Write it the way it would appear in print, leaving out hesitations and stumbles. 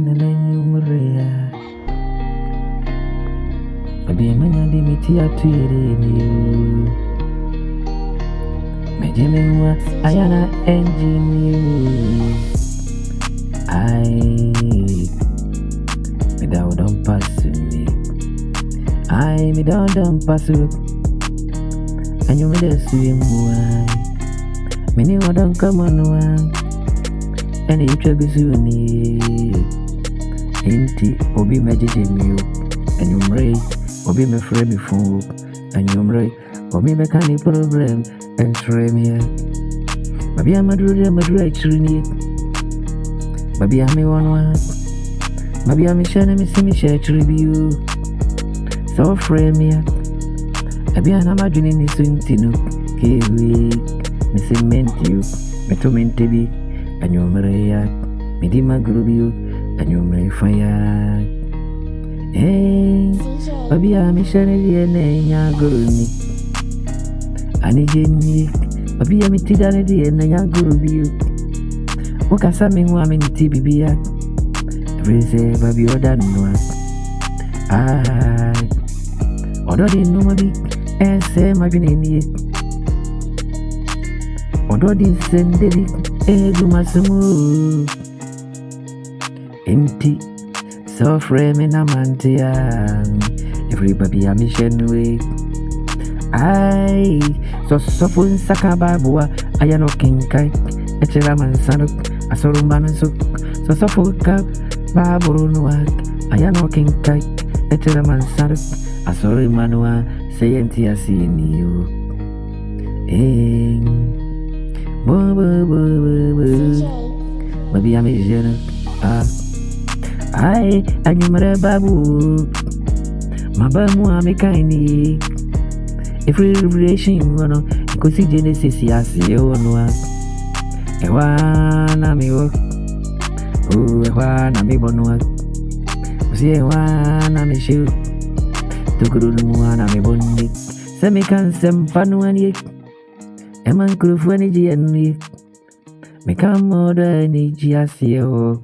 Nananyumrea Baby manya di miti atuire miu Mejemewa ayana engine Me don't pass me me don't pass you And you me the swim why Me ni don't come on one And you try to see Inti obi mejeje miu And you mray obi me frame me phone And you mray obi me kani problem And try me Baby I'm a trini Baby I'm one Baby I'm share me see me share tribute So frame me Baby I'm a dreaming this intino Kiwi Me cement you Me torment be And you mray Me di magrubio And you mray fire Hey Baby I'm share the enya guruni Ani jeni Baby I'm tidane the enya gurubio Wakasa me wa me nti bibia Everyday baby oda nwa Odo di no mabi Ese madwene nie Odo di sendeli Egu masumu Empty So frame na mantia Everybody am shenwe So fun sakababua Ayano kinkai Echela mansano Asorumbano so fuka Baburunwa Ayano kinkai Echela mansano Asorumbano Sayenti asini yo Baby I'm a jena Anyumare babu Mabamu amekaini Every revelation Kosi Genesis yasi yono Ewa na miwo Ewa na mibonwa Usi ewa na mishu Tukuru numuwa na mibondi Semi kansem panuani Eman kurufu eniji eni Meka moda eniji asiewa